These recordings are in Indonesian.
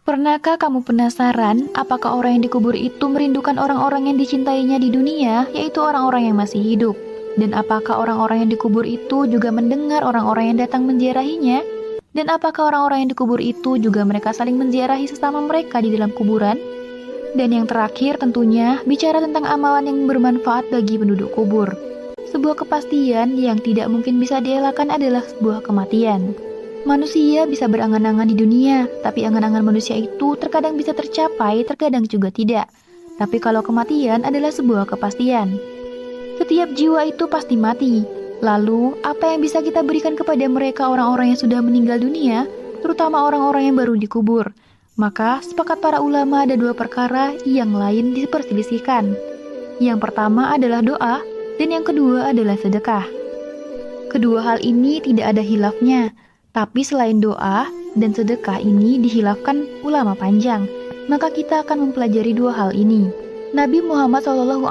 Pernahkah kamu penasaran apakah orang yang dikubur itu merindukan orang-orang yang dicintainya di dunia, yaitu orang-orang yang masih hidup? Dan apakah orang-orang yang dikubur itu juga mendengar orang-orang yang datang menziarahinya? Dan apakah orang-orang yang dikubur itu juga mereka saling menziarahi sesama mereka di dalam kuburan? Dan yang terakhir tentunya bicara tentang amalan yang bermanfaat bagi penduduk kubur. Sebuah kepastian yang tidak mungkin bisa dielakkan adalah sebuah kematian. Manusia bisa berangan-angan di dunia, tapi angan-angan manusia itu terkadang bisa tercapai, terkadang juga tidak. Tapi kalau kematian adalah sebuah kepastian. Setiap jiwa itu pasti mati. Lalu, apa yang bisa kita berikan kepada mereka orang-orang yang sudah meninggal dunia, terutama orang-orang yang baru dikubur? Maka, sepakat para ulama ada dua perkara yang lain diperselisihkan. Yang pertama adalah doa, dan yang kedua adalah sedekah. Kedua hal ini tidak ada hilafnya, tapi selain doa dan sedekah ini dihilafkan ulama panjang, maka kita akan mempelajari dua hal ini. Nabi Muhammad SAW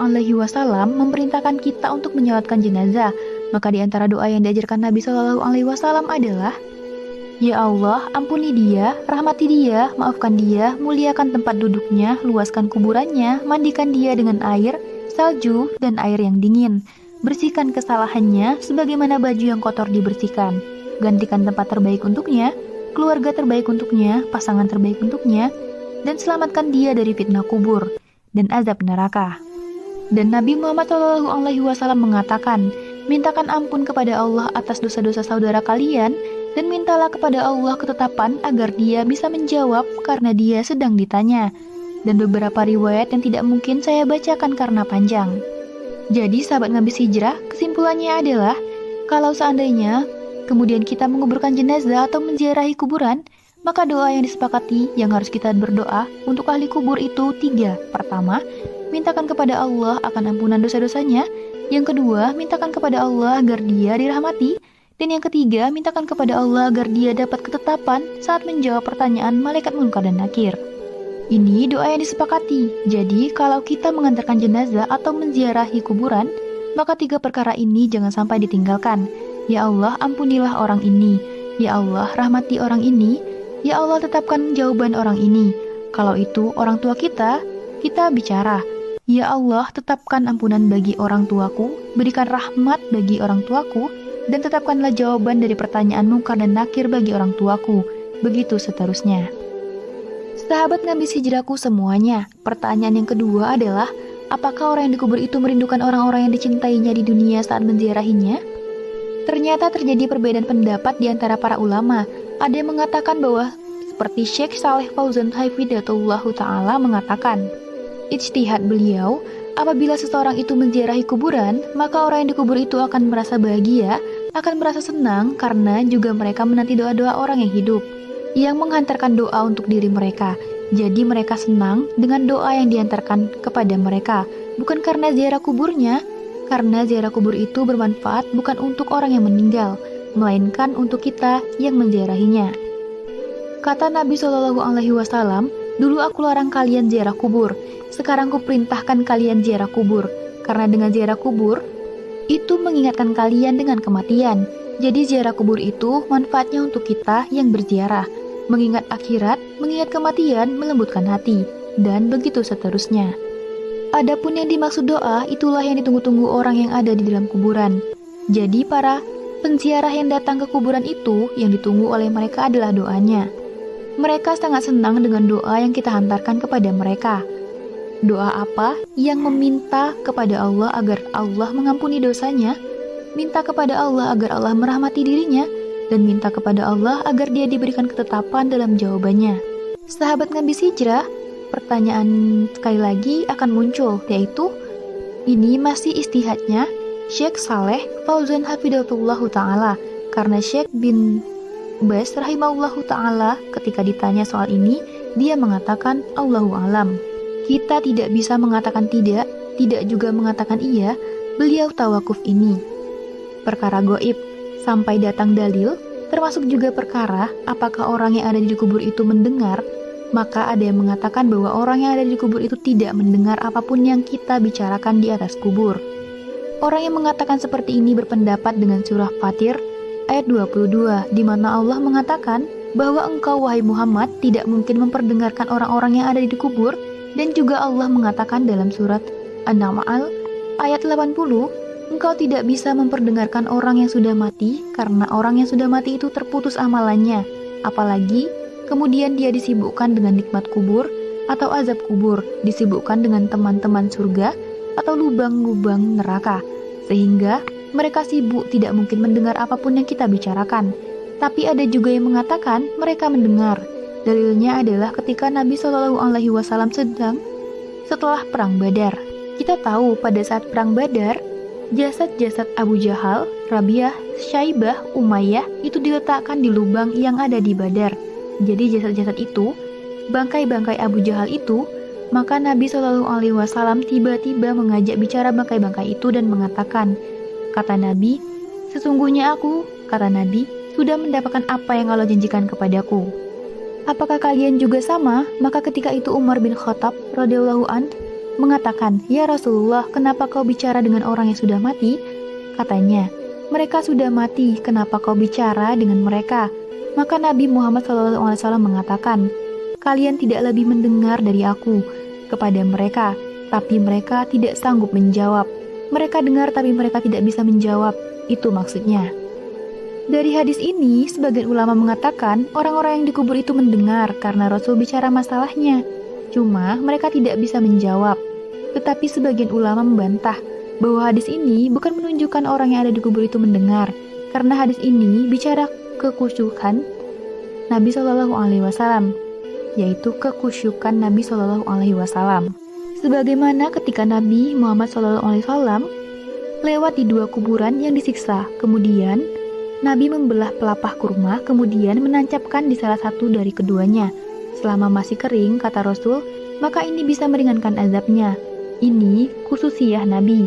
memerintahkan kita untuk menyolatkan jenazah, maka di antara doa yang diajarkan Nabi SAW adalah, Ya Allah, ampuni dia, rahmati dia, maafkan dia, muliakan tempat duduknya, luaskan kuburannya, mandikan dia dengan air, salju, dan air yang dingin. Bersihkan kesalahannya sebagaimana baju yang kotor dibersihkan. Gantikan tempat terbaik untuknya, keluarga terbaik untuknya, pasangan terbaik untuknya, dan selamatkan dia dari fitnah kubur dan azab neraka. Dan Nabi Muhammad SAW mengatakan, mintakan ampun kepada Allah atas dosa-dosa saudara kalian, dan mintalah kepada Allah ketetapan agar dia bisa menjawab karena dia sedang ditanya. Dan beberapa riwayat yang tidak mungkin saya bacakan karena panjang. Jadi sahabat ngabis hijrah, kesimpulannya adalah, kalau seandainya kemudian kita menguburkan jenazah atau menziarahi kuburan, maka doa yang disepakati yang harus kita berdoa untuk ahli kubur itu tiga. Pertama, mintakan kepada Allah akan ampunan dosa-dosanya. Yang kedua, mintakan kepada Allah agar dia dirahmati. Dan yang ketiga, mintakan kepada Allah agar dia dapat ketetapan saat menjawab pertanyaan malaikat Munkar dan Nakir. Ini doa yang disepakati. Jadi, kalau kita mengantarkan jenazah atau menziarahi kuburan, maka tiga perkara ini jangan sampai ditinggalkan. Ya Allah, ampunilah orang ini. Ya Allah, rahmati orang ini. Ya Allah, tetapkan jawaban orang ini. Kalau itu orang tua kita bicara. Ya Allah, tetapkan ampunan bagi orang tuaku, berikan rahmat bagi orang tuaku, dan tetapkanlah jawaban dari pertanyaan Munkar dan Nakir bagi orang tuaku. Begitu seterusnya. Sahabat ngabis hijrahku semuanya, pertanyaan yang kedua adalah, apakah orang yang dikubur itu merindukan orang-orang yang dicintainya di dunia saat menziarahinya? Ternyata terjadi perbedaan pendapat di antara para ulama. Ada yang mengatakan bahwa seperti Syekh Saleh Fauzan Haifidatullah Ta'ala mengatakan, ijtihad beliau, apabila seseorang itu menziarahi kuburan, maka orang yang dikubur itu akan merasa bahagia, akan merasa senang karena juga mereka menanti doa-doa orang yang hidup, yang menghantarkan doa untuk diri mereka. Jadi mereka senang dengan doa yang diantarkan kepada mereka, bukan karena ziarah kuburnya, karena ziarah kubur itu bermanfaat bukan untuk orang yang meninggal, melainkan untuk kita yang menziarahinya. Kata Nabi SAW, dulu aku larang kalian ziarah kubur, sekarang ku perintahkan kalian ziarah kubur, karena dengan ziarah kubur, itu mengingatkan kalian dengan kematian. Jadi ziarah kubur itu manfaatnya untuk kita yang berziarah, mengingat akhirat, mengingat kematian, melembutkan hati, dan begitu seterusnya. Adapun yang dimaksud doa, itulah yang ditunggu-tunggu orang yang ada di dalam kuburan. Jadi para penziarah yang datang ke kuburan itu, yang ditunggu oleh mereka adalah doanya. Mereka sangat senang dengan doa yang kita hantarkan kepada mereka. Doa apa? Yang meminta kepada Allah agar Allah mengampuni dosanya, minta kepada Allah agar Allah merahmati dirinya, dan minta kepada Allah agar dia diberikan ketetapan dalam jawabannya. Sahabat ngabis hijrah, pertanyaan sekali lagi akan muncul, yaitu, ini masih istihadnya Syekh Saleh Fauzan Hafidhatullah Ta'ala, karena Syekh bin Bas rahimahullah ta'ala ketika ditanya soal ini, dia mengatakan Allahu alam. Kita tidak bisa mengatakan tidak juga mengatakan iya, beliau tawakuf ini. Perkara goib, sampai datang dalil, termasuk juga perkara apakah orang yang ada di kubur itu mendengar, maka ada yang mengatakan bahwa orang yang ada di kubur itu tidak mendengar apapun yang kita bicarakan di atas kubur. Orang yang mengatakan seperti ini berpendapat dengan surah Fatir ayat 22, di mana Allah mengatakan, bahwa engkau wahai Muhammad tidak mungkin memperdengarkan orang-orang yang ada di kubur, dan juga Allah mengatakan dalam surat An-Naml ayat 80, engkau tidak bisa memperdengarkan orang yang sudah mati karena orang yang sudah mati itu terputus amalannya, apalagi kemudian dia disibukkan dengan nikmat kubur atau azab kubur, disibukkan dengan teman-teman surga atau lubang-lubang neraka, sehingga mereka sibuk tidak mungkin mendengar apapun yang kita bicarakan. Tapi ada juga yang mengatakan mereka mendengar. Dalilnya adalah ketika Nabi Shallallahu Alaihi Wasallam setelah perang Badar. Kita tahu pada saat perang Badar, jasad-jasad Abu Jahal, Rabi'ah, Syaibah, Umayyah itu diletakkan di lubang yang ada di Badar. Jadi jasad-jasad itu, bangkai-bangkai Abu Jahal itu, maka Nabi Shallallahu Alaihi Wasallam tiba-tiba mengajak bicara bangkai-bangkai itu dan mengatakan, kata Nabi, sesungguhnya aku, kata Nabi, sudah mendapatkan apa yang Allah janjikan kepadaku. Apakah kalian juga sama? Maka ketika itu Umar bin Khattab radhiyallahu an mengatakan, ya Rasulullah, kenapa kau bicara dengan orang yang sudah mati? Katanya, mereka sudah mati, kenapa kau bicara dengan mereka? Maka Nabi Muhammad SAW mengatakan, kalian tidak lebih mendengar dari aku kepada mereka, tapi mereka tidak sanggup menjawab. Mereka dengar tapi mereka tidak bisa menjawab. Itu maksudnya. Dari hadis ini, sebagian ulama mengatakan orang-orang yang dikubur itu mendengar karena Rasul bicara masalahnya. Cuma mereka tidak bisa menjawab. Tetapi sebagian ulama membantah bahwa hadis ini bukan menunjukkan orang yang ada di kubur itu mendengar, karena hadis ini bicara kekhusyukan Nabi Shallallahu Alaihi Wasallam, yaitu kekhusyukan Nabi Shallallahu Alaihi Wasallam. Sebagaimana ketika Nabi Muhammad Shallallahu Alaihi Wasallam lewat di dua kuburan yang disiksa, kemudian Nabi membelah pelepah kurma, kemudian menancapkan di salah satu dari keduanya. Selama masih kering, kata Rasul, maka ini bisa meringankan azabnya. Ini khususiyah Nabi.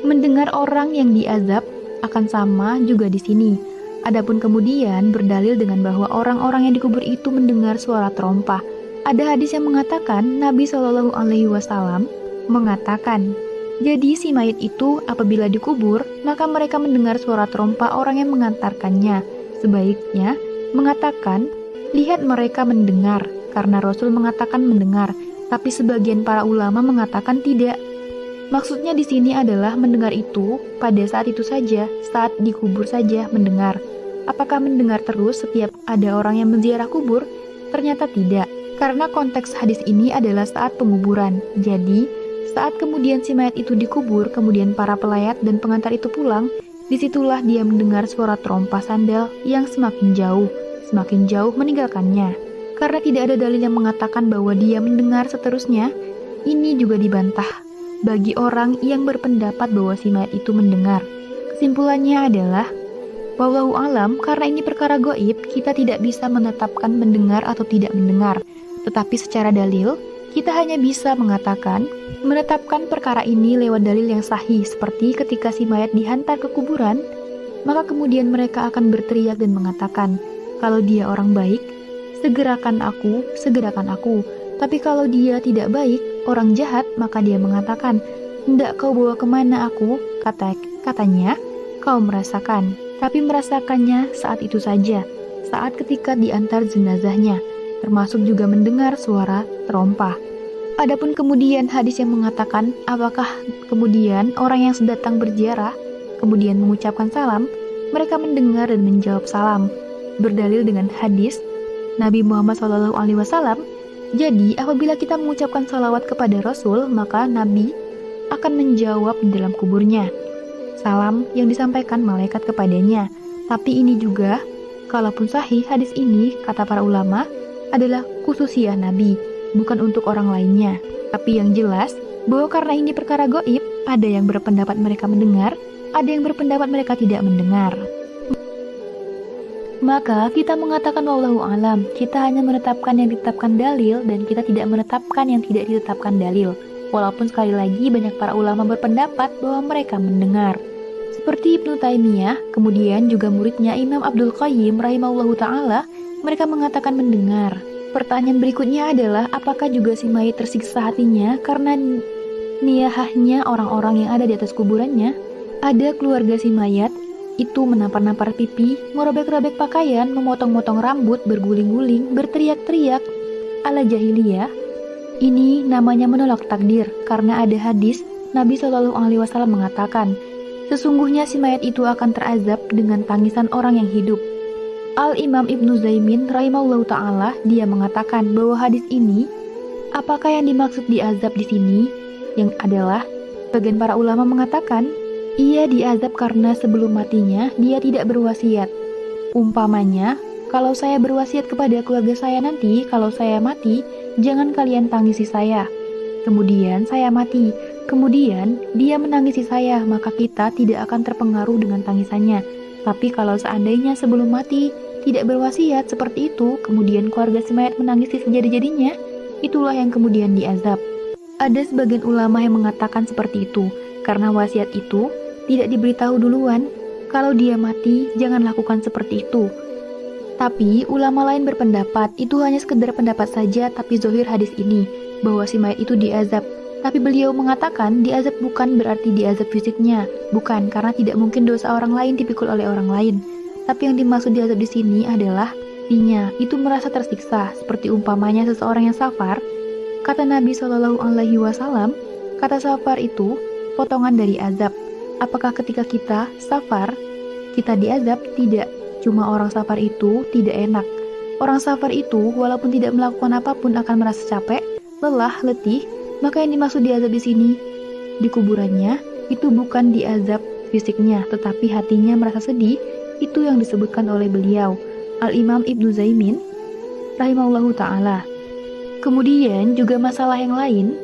Mendengar orang yang diazab akan sama juga di sini. Adapun kemudian berdalil dengan bahwa orang-orang yang dikubur itu mendengar suara terompah. Ada hadis yang mengatakan Nabi Shallallahu Alaihi Wasallam mengatakan, jadi si mayit itu apabila dikubur, maka mereka mendengar suara terompah orang yang mengantarkannya. Sebaiknya mengatakan, lihat mereka mendengar, karena Rasul mengatakan mendengar, tapi sebagian para ulama mengatakan tidak. Maksudnya di sini adalah mendengar itu pada saat itu saja, saat dikubur saja mendengar. Apakah mendengar terus setiap ada orang yang menziarah kubur? Ternyata tidak, karena konteks hadis ini adalah saat penguburan. Jadi, saat kemudian si mayat itu dikubur, kemudian para pelayat dan pengantar itu pulang, disitulah dia mendengar suara terompah sandal yang semakin jauh meninggalkannya. Karena tidak ada dalil yang mengatakan bahwa dia mendengar seterusnya, ini juga dibantah bagi orang yang berpendapat bahwa si mayat itu mendengar. Kesimpulannya adalah, wallahu alam, karena ini perkara gaib, kita tidak bisa menetapkan mendengar atau tidak mendengar. Tetapi secara dalil, kita hanya bisa menetapkan perkara ini lewat dalil yang sahih, seperti ketika si mayat dihantar ke kuburan, maka kemudian mereka akan berteriak dan mengatakan, kalau dia orang baik, segerakan aku. Tapi kalau dia tidak baik, orang jahat, maka dia mengatakan, hendak kau bawa kemana aku? Katanya, kau merasakan. Tapi merasakannya saat itu saja, saat ketika diantar jenazahnya, termasuk juga mendengar suara terompah. Adapun kemudian hadis yang mengatakan apakah kemudian orang yang datang berziarah kemudian mengucapkan salam, mereka mendengar dan menjawab salam, berdalil dengan hadis Nabi Muhammad SAW. Jadi apabila kita mengucapkan salawat kepada Rasul, maka Nabi akan menjawab di dalam kuburnya salam yang disampaikan malaikat kepadanya. Tapi ini juga, kalaupun sahih hadis ini, kata para ulama, adalah khususiyah Nabi, bukan untuk orang lainnya. Tapi yang jelas, bahwa karena ini perkara gaib, ada yang berpendapat mereka mendengar, ada yang berpendapat mereka tidak mendengar. Maka kita mengatakan wallahu alam, kita hanya menetapkan yang ditetapkan dalil dan kita tidak menetapkan yang tidak ditetapkan dalil. Walaupun sekali lagi banyak para ulama berpendapat bahwa mereka mendengar. Seperti Ibnu Taimiyah, kemudian juga muridnya Imam Abdul Qayyim rahimahullahu ta'ala, mereka mengatakan mendengar. Pertanyaan berikutnya adalah, apakah juga si mayit tersiksa hatinya karena niyahahnya orang-orang yang ada di atas kuburannya? Ada keluarga si mayat itu menampar-nampar pipi, merobek-robek pakaian, memotong-motong rambut, berguling-guling, berteriak-teriak ala jahiliyah. Ini namanya menolak takdir, karena ada hadis Nabi Shallallahu Alaihi Wasallam mengatakan, sesungguhnya si mayat itu akan terazab dengan tangisan orang yang hidup. Al-Imam Ibnu Zaimin rahimahullahu ta'ala, dia mengatakan bahwa hadis ini, apakah yang dimaksud diazab di sini? Yang adalah, bagian para ulama mengatakan, ia diazab karena sebelum matinya dia tidak berwasiat. Umpamanya, kalau saya berwasiat kepada keluarga saya nanti, kalau saya mati, jangan kalian tangisi saya. Kemudian saya mati, kemudian dia menangisi saya, maka kita tidak akan terpengaruh dengan tangisannya. Tapi kalau seandainya sebelum mati tidak berwasiat seperti itu, kemudian keluarga si mayat menangisi sejadi-jadinya, itulah yang kemudian diazab. Ada sebagian ulama yang mengatakan seperti itu, karena wasiat itu tidak diberitahu duluan. Kalau dia mati, jangan lakukan seperti itu. Tapi ulama lain berpendapat itu hanya sekedar pendapat saja, tapi zahir hadis ini bahwa si mayat itu diazab. Tapi beliau mengatakan diazab bukan berarti diazab fisiknya, bukan, karena tidak mungkin dosa orang lain dipikul oleh orang lain. Tapi yang dimaksud diazab di sini adalah hatinya itu merasa tersiksa, seperti umpamanya seseorang yang safar. Kata Nabi Shallallahu Alaihi Wasallam, kata safar itu potongan dari azab. Apakah ketika kita safar kita diazab? Tidak. Cuma orang safar itu tidak enak. Orang safar itu walaupun tidak melakukan apapun akan merasa capek, lelah, letih. Maka yang dimaksud diazab di sini di kuburannya itu bukan diazab fisiknya, tetapi hatinya merasa sedih. Itu yang disebutkan oleh beliau, Al-Imam Ibnu Zaimin rahimahullahu ta'ala. Kemudian juga masalah yang lain,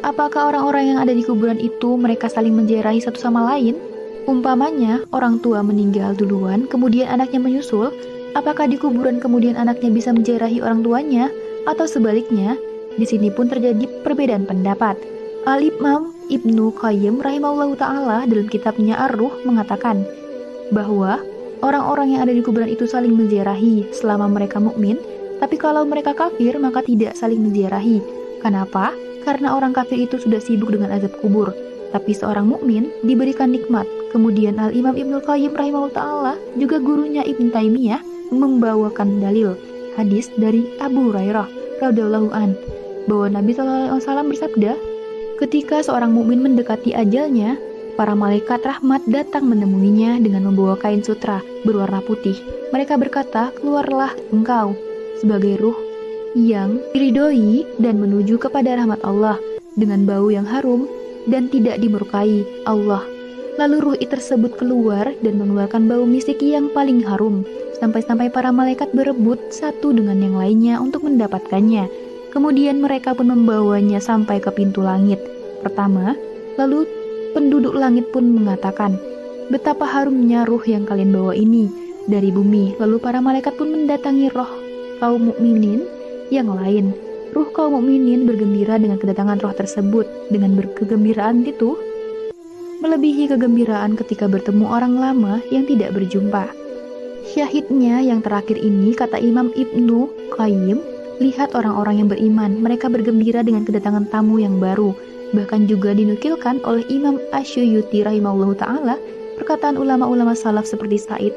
apakah orang-orang yang ada di kuburan itu mereka saling menziarahi satu sama lain? Umpamanya orang tua meninggal duluan, kemudian anaknya menyusul, apakah di kuburan kemudian anaknya bisa menziarahi orang tuanya? Atau sebaliknya? Di sini pun terjadi perbedaan pendapat. Al-Imam Ibnu Qayyim rahimahullahu ta'ala dalam kitabnya Ar-Ruh mengatakan bahwa orang-orang yang ada di kuburan itu saling menziarahi selama mereka mukmin, tapi kalau mereka kafir maka tidak saling menziarahi. Kenapa? Karena orang kafir itu sudah sibuk dengan azab kubur, tapi seorang mukmin diberikan nikmat. Kemudian Al-Imam Ibnu Qayyim rahimahullah ta'ala juga gurunya Ibn Taimiyah membawakan dalil hadis dari Abu Hurairah radhiyallahu an bahwa Nabi SAW bersabda, ketika seorang mukmin mendekati ajalnya, para malaikat rahmat datang menemuinya dengan membawa kain sutra berwarna putih. Mereka berkata, keluarlah engkau sebagai ruh yang diridhoi dan menuju kepada rahmat Allah dengan bau yang harum dan tidak dimurkai Allah. Lalu ruh tersebut keluar dan mengeluarkan bau misik yang paling harum, sampai-sampai para malaikat berebut satu dengan yang lainnya untuk mendapatkannya. Kemudian mereka pun membawanya sampai ke pintu langit pertama. Lalu penduduk langit pun mengatakan, betapa harumnya ruh yang kalian bawa ini dari bumi. Lalu para malaikat pun mendatangi roh kaum mukminin yang lain. Ruh kaum mukminin bergembira dengan kedatangan roh tersebut. Dengan berkegembiraan itu melebihi kegembiraan ketika bertemu orang lama yang tidak berjumpa. Syahidnya yang terakhir ini, kata Imam Ibnu Qayyim, lihat orang-orang yang beriman, mereka bergembira dengan kedatangan tamu yang baru. Bahkan juga dinukilkan oleh Imam Asy-Syuyuti rahimahullahu ta'ala, perkataan ulama-ulama salaf seperti Sa'id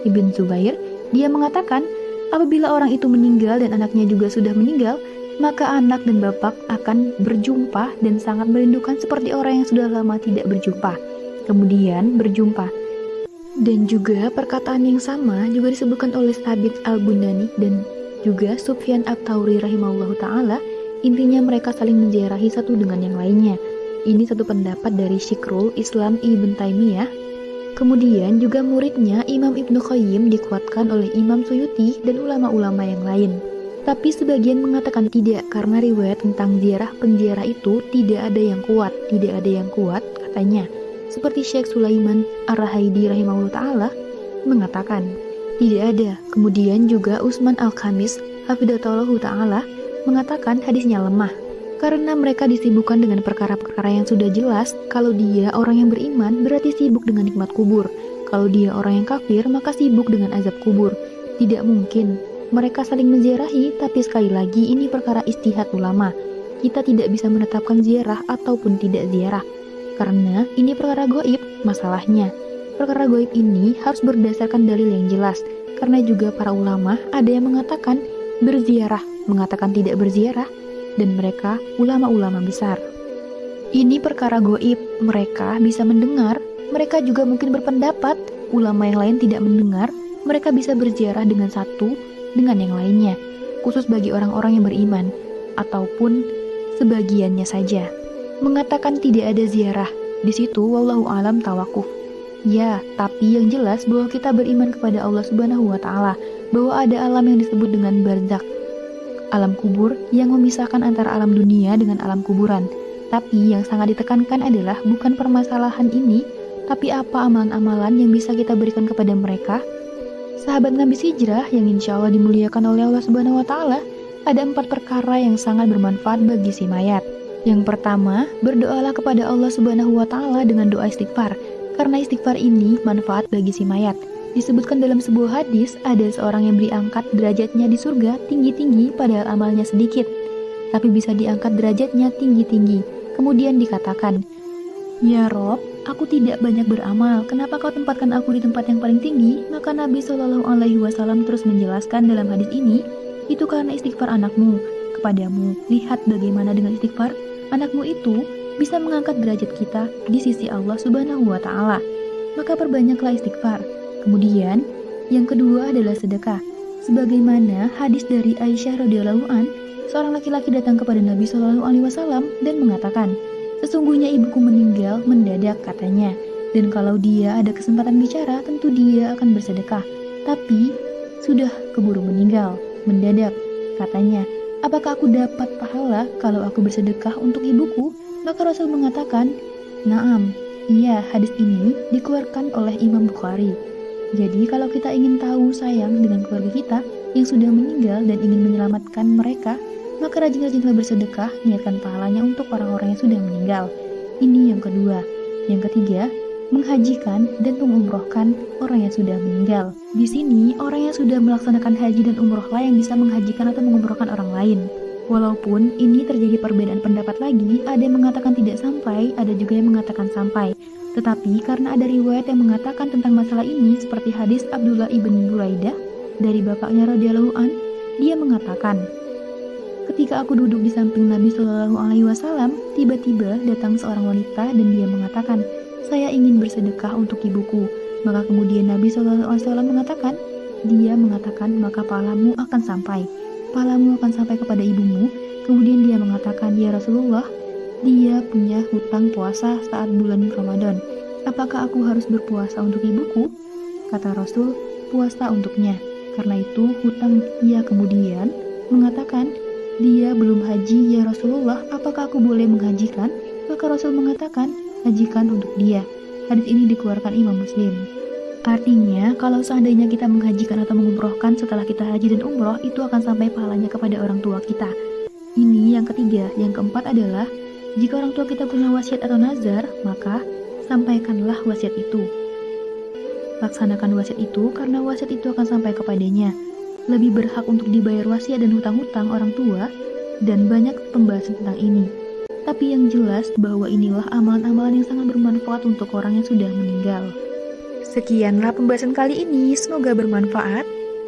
Ibn Zubair. Dia mengatakan, apabila orang itu meninggal dan anaknya juga sudah meninggal, maka anak dan bapak akan berjumpa dan sangat merindukan seperti orang yang sudah lama tidak berjumpa. Kemudian berjumpa. Dan juga perkataan yang sama juga disebutkan oleh Sabit Al-Bunani dan juga Sufyan Ats-Tsauri rahimahullahu ta'ala. Intinya mereka saling menziarahi satu dengan yang lainnya. Ini satu pendapat dari Syekhul Islam Ibn Taimiyah. Kemudian juga muridnya Imam Ibnu Qayyim dikuatkan oleh Imam Suyuti dan ulama-ulama yang lain. Tapi sebagian mengatakan tidak, karena riwayat tentang ziarah penziarah itu tidak ada yang kuat, katanya. Seperti Syekh Sulaiman Ar-Rahaidi rahimahullah ta'ala mengatakan tidak ada. Kemudian juga Utsman Al-Khamis hafidhatullahu ta'ala mengatakan hadisnya lemah, karena mereka disibukkan dengan perkara-perkara yang sudah jelas. Kalau dia orang yang beriman, berarti sibuk dengan nikmat kubur. Kalau dia orang yang kafir, maka sibuk dengan azab kubur. Tidak mungkin mereka saling menziarahi, tapi sekali lagi ini perkara ijtihad ulama. Kita tidak bisa menetapkan ziarah ataupun tidak ziarah, karena ini perkara gaib masalahnya. perkara gaib ini harus berdasarkan dalil yang jelas, karena juga para ulama ada yang mengatakan berziarah, mengatakan tidak berziarah, dan mereka ulama-ulama besar. Ini perkara gaib, mereka bisa mendengar, mereka juga mungkin berpendapat, ulama yang lain tidak mendengar, mereka bisa berziarah dengan satu dengan yang lainnya, khusus bagi orang-orang yang beriman, ataupun sebagiannya saja. Mengatakan tidak ada ziarah, di situ wallahu alam tawakuf. Ya, tapi yang jelas bahwa kita beriman kepada Allah Subhanahu wa Ta'ala, bahwa ada alam yang disebut dengan barzakh, alam kubur yang memisahkan antara alam dunia dengan alam kuburan. Tapi yang sangat ditekankan adalah bukan permasalahan ini, tapi apa amalan-amalan yang bisa kita berikan kepada mereka. Sahabat Nabi Hijrah yang insya Allah dimuliakan oleh Allah Subhanahu wa Ta'ala, ada 4 perkara yang sangat bermanfaat bagi si mayat. Yang pertama, berdoalah kepada Allah Subhanahu wa Ta'ala dengan doa istighfar, karena istighfar ini manfaat bagi si mayat. Disebutkan dalam sebuah hadis, ada seorang yang diangkat derajatnya di surga tinggi-tinggi padahal amalnya sedikit, tapi bisa diangkat derajatnya tinggi-tinggi. Kemudian dikatakan, "Ya Rob, aku tidak banyak beramal, kenapa kau tempatkan aku di tempat yang paling tinggi?" Maka Nabi Shallallahu Alaihi Wasallam terus menjelaskan dalam hadis ini, "Itu karena istighfar anakmu kepadamu. Lihat bagaimana dengan istighfar anakmu itu bisa mengangkat derajat kita di sisi Allah Subhanahu wa Ta'ala. Maka perbanyaklah istighfar." Kemudian, yang kedua adalah sedekah. Sebagaimana hadis dari Aisyah radhiyallahu an, seorang laki-laki datang kepada Nabi Shallallahu Alaihi Wasallam dan mengatakan, "Sesungguhnya ibuku meninggal mendadak," katanya. "Dan kalau dia ada kesempatan bicara, tentu dia akan bersedekah. Tapi sudah keburu meninggal mendadak," katanya. "Apakah aku dapat pahala kalau aku bersedekah untuk ibuku?" Maka Rasul mengatakan, "Naam." Iya, hadis ini dikeluarkan oleh Imam Bukhari. Jadi kalau kita ingin tahu sayang dengan keluarga kita yang sudah meninggal dan ingin menyelamatkan mereka, maka rajin-rajinlah bersedekah, niatkan pahalanya untuk orang-orang yang sudah meninggal. Ini yang kedua. Yang ketiga, menghajikan dan mengumrohkan orang yang sudah meninggal. Di sini, orang yang sudah melaksanakan haji dan umrohlah yang bisa menghajikan atau mengumrohkan orang lain. Walaupun ini terjadi perbedaan pendapat lagi, ada yang mengatakan tidak sampai, ada juga yang mengatakan sampai. Tetapi karena ada riwayat yang mengatakan tentang masalah ini, seperti hadis Abdullah ibn Buraidah dari bapaknya radhiyallahu an, dia mengatakan, "Ketika aku duduk di samping Nabi Shallallahu Alaihi Wasallam, tiba-tiba datang seorang wanita dan dia mengatakan, 'Saya ingin bersedekah untuk ibuku.' Maka kemudian Nabi Shallallahu Alaihi Wasallam mengatakan, dia mengatakan, 'Maka pahalamu akan sampai. Pahalamu akan sampai kepada ibumu.' Kemudian dia mengatakan, 'Ya Rasulullah, dia punya hutang puasa saat bulan Ramadan. Apakah aku harus berpuasa untuk ibuku?' Kata Rasul, 'Puasa untuknya.' Karena itu hutang." Ia kemudian mengatakan, "Dia belum haji, ya Rasulullah, apakah aku boleh menghajikan?" Maka Rasul mengatakan, "Hajikan untuk dia." Hadis ini dikeluarkan Imam Muslim. Artinya, kalau seandainya kita menghajikan atau mengumrohkan setelah kita haji dan umroh, itu akan sampai pahalanya kepada orang tua kita. Ini yang ketiga. Yang keempat adalah, jika orang tua kita punya wasiat atau nazar, maka sampaikanlah wasiat itu. Laksanakan wasiat itu karena wasiat itu akan sampai kepadanya. Lebih berhak untuk dibayar wasiat dan hutang-hutang orang tua, dan banyak pembahasan tentang ini. Tapi yang jelas bahwa inilah amalan-amalan yang sangat bermanfaat untuk orang yang sudah meninggal. Sekianlah pembahasan kali ini, semoga bermanfaat.